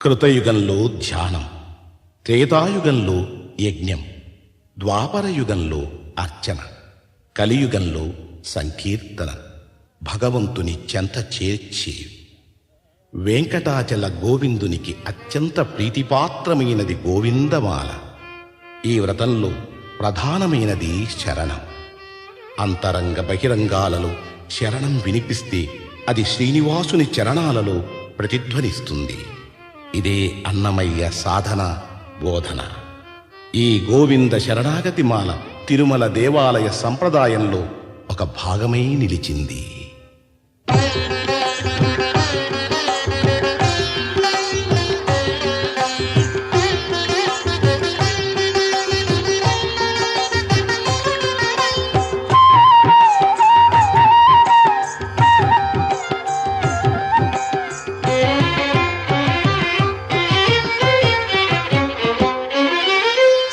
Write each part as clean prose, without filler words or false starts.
కృతయుగంలో ధ్యానం, త్రేతాయుగంలో యజ్ఞం, ద్వాపరయుగంలో అర్చన, కలియుగంలో సంకీర్తన. భగవంతుని చెంత చేర్చి వెంకటాచల గోవిందునికి అత్యంత ప్రీతిపాత్రమైనది గోవిందమాల. ఈ వ్రతంలో ప్రధానమైనది శరణం. అంతరంగ బహిరంగాలలో శరణం వినిపిస్తే అది శ్రీనివాసుని చరణాలలో ప్రతిధ్వనిస్తుంది. ఇదే అన్నమయ్య సాధన బోధన. ఈ గోవింద శరణాగతి మాల తిరుమల దేవాలయ సంప్రదాయంలో ఒక భాగమై నిలిచింది.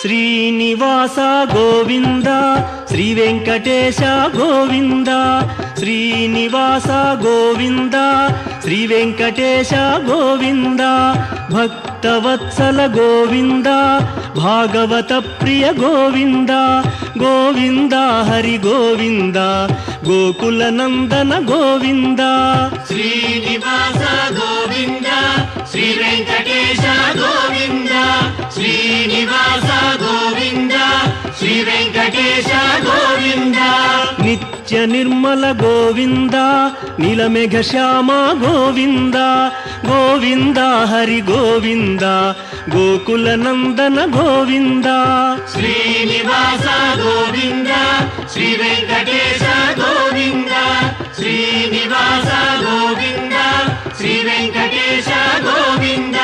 శ్రీనివాస గోవింద, శ్రీ వెంకటేశ గోవింద. శ్రీనివాస గోవింద, శ్రీ వెంకటేశ గోవింద. భక్తవత్సల గోవింద, భాగవత ప్రియ గోవింద. గోవింద హరి గోవింద, గోకుల నందన గోవింద. శ్రీనివాస గోవింద, శ్రీ వెంకటేశ గోవింద. శ్రీనివాస గోవింద, శ్రీ వెంకటేశ గోవింద. నిత్య నిర్మల గోవింద, నీలమేఘ శ్యామ గోవింద. గోవింద హరి గోవింద, గోకుల నందన గోవింద. శ్రీనివాస గోవింద, శ్రీ వెంకటేశ గోవింద. శ్రీనివాస గోవింద, శ్రీ వెంకటేశ గోవింద.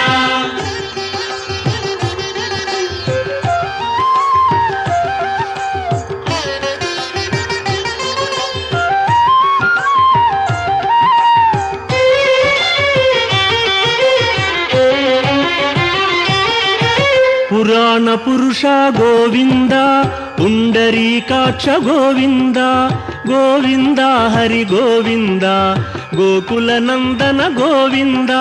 పురాణ పురుష గోవింద, పుండరీకాక్ష గోవింద. గోవింద హరి గోవింద, గోకుల నందన గోవింద.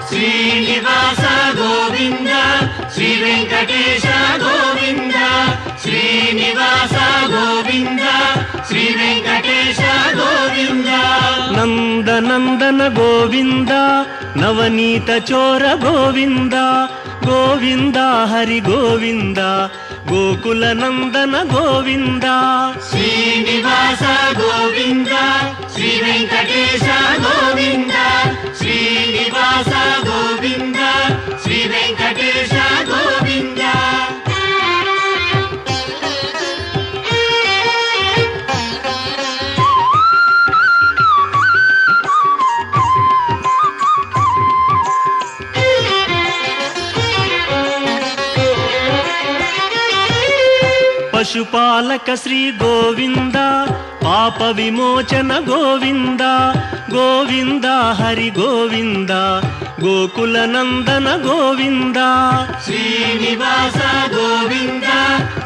శ్రీనివాస గోవింద, శ్రీ వెంకటేశ గోవింద. శ్రీనివాస గోవింద, శ్రీ వెంకటేశ గోవింద. నందనందన గోవింద, నవనీత చోర గోవింద. గోవింద హరి గోవింద, గోకుల నందన గోవింద. శ్రీనివాస గోవింద, శ్రీ వెంకటేశ గోవింద. శ్రీనివాస గోవింద, శ్రీ వెంకటేశ గోవింద. పశుపాలక శ్రీ గోవింద, పాప విమోచన గోవింద. గోవింద హరి గోవింద, గోకుల నందన గోవింద. శ్రీనివాస గోవింద,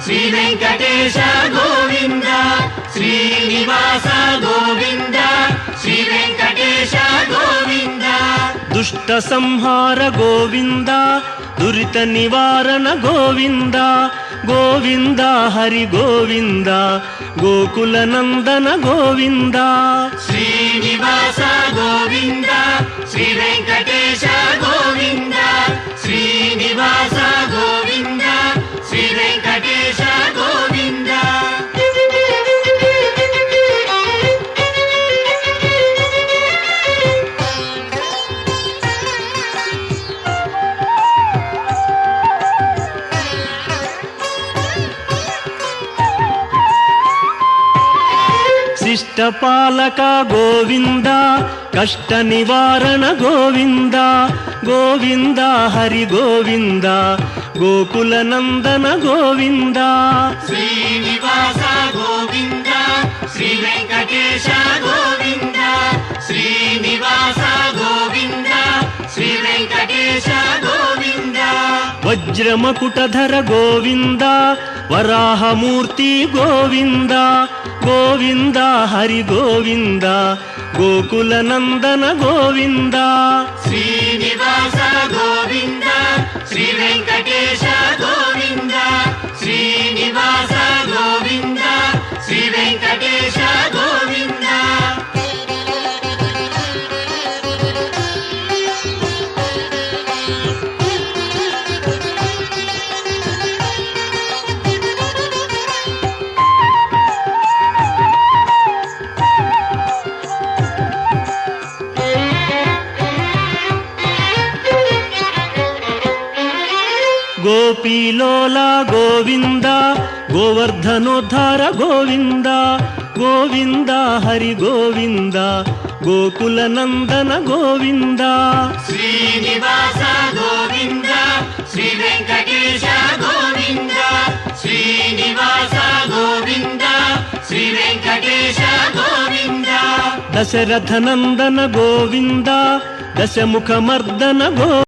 శ్రీ వెంకటేశ గోవింద. శ్రీనివాస గోవింద, శ్రీ వెంకటేశ గోవింద. దుష్ట సంహార గోవింద, దురిత నివారణ గోవింద. గోవింద హరి గోవింద, గోకుల నందన గోవింద. శ్రీనివాస గోవింద, శ్రీ వెంకటేశ గోవింద. శ్రీనివాస గోవింద, శ్రీ వెంకటేశ గోవింద. శిష్టపాలక గోవింద, కష్ట నివారణ గోవింద. గోవింద హరి గోవింద, గోకుల నందన గోవింద. శ్రీనివాస గోవింద, శ్రీ వెంకటేశ గోవింద. శ్రీనివాస గోవింద, శ్రీ వెంకటేశ గోవింద. వజ్రమకుటధర గోవింద వరాహమూర్తి గోవింద గోవింద హరి గోవింద గోకుల నందన గోవింద శ్రీనివాస గోవింద శ్రీ వెంకటేశ గోవింద శ్రీనివాస గోవింద శ్రీ వెంకటేశ గోవింద గోపీలోల గోవింద గోవర్ధనోద్ధార గోవింద గోవింద హరి గోవింద గోకుల నందన గోవింద శ్రీనివాస గోవింద శ్రీ వెంకటేశ గోవింద శ్రీనివాస గోవింద శ్రీ వెంకటేశ గోవింద దశరథ నందన గోవింద దశముఖ మర్దన గో